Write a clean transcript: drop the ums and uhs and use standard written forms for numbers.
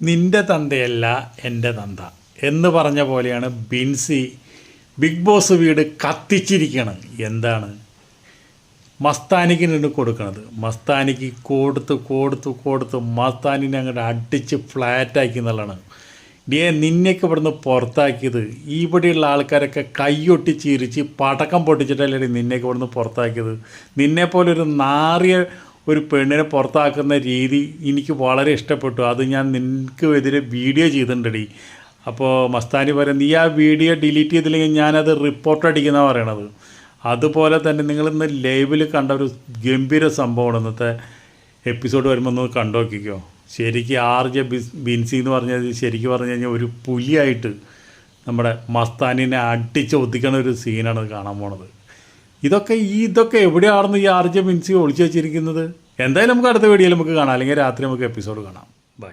നിൻ്റെ തന്തയല്ല എൻ്റെ തന്ത എന്ന് പറഞ്ഞ പോലെയാണ് ബിൻസി ബിഗ് ബോസ് വീട് കത്തിച്ചിരിക്കണം. എന്താണ് മസ്താനിക്ക് നിന്ന് കൊടുക്കണത്? മസ്താനിക്ക് കൊടുത്ത് മസ്താനിനെ അങ്ങോട്ട് അടിച്ച് ഫ്ലാറ്റാക്കി എന്നുള്ളതാണ്. നിന്നെയൊക്കെ ഇവിടുന്ന് പുറത്താക്കിയത് ഇവിടെയുള്ള ആൾക്കാരൊക്കെ കൈയൊട്ടി ചിരിച്ച് പടക്കം പൊട്ടിച്ചിട്ടല്ലേ നിന്നെയൊക്കെ ഇവിടുന്ന് പുറത്താക്കിയത്. നിന്നെപ്പോലൊരു നാറിയ ഒരു പെണ്ണിനെ പുറത്താക്കുന്ന രീതി എനിക്ക് വളരെ ഇഷ്ടപ്പെട്ടു. അത് ഞാൻ നിനക്ക് എതിരെ വീഡിയോ ചെയ്തിട്ടുണ്ടടി. അപ്പോൾ മസ്താനി പറയും, നീ ആ വീഡിയോ ഡിലീറ്റ് ചെയ്തില്ലെങ്കിൽ ഞാനത് റിപ്പോർട്ട് അടിക്കുന്നതാണ് പറയണത്. അതുപോലെ തന്നെ നിങ്ങളിന്ന് ലൈവിൽ കണ്ട ഒരു ഗംഭീര സംഭവമാണ്. ഇന്നത്തെ എപ്പിസോഡ് വരുമ്പോൾ ഒന്ന് കണ്ടു നോക്കിക്കോ. ശരിക്കും RJ ബിൻസി എന്ന് പറഞ്ഞത് ശരിക്കും പറഞ്ഞു കഴിഞ്ഞാൽ ഒരു പുലിയായിട്ട് നമ്മുടെ മസ്താനിനെ അടിച്ച് ഒതുക്കണ ഒരു സീനാണ് കാണാൻ പോണത്. ഇതൊക്കെ എവിടെയാണെന്ന് ഈ RJ ബിൻസി ഒളിച്ചു വെച്ചിരിക്കുന്നത്? എന്തായാലും നമുക്ക് അടുത്ത വീഡിയോയിൽ നമുക്ക് കാണാം, അല്ലെങ്കിൽ രാത്രി നമുക്ക് എപ്പിസോഡ് കാണാം. ബൈ.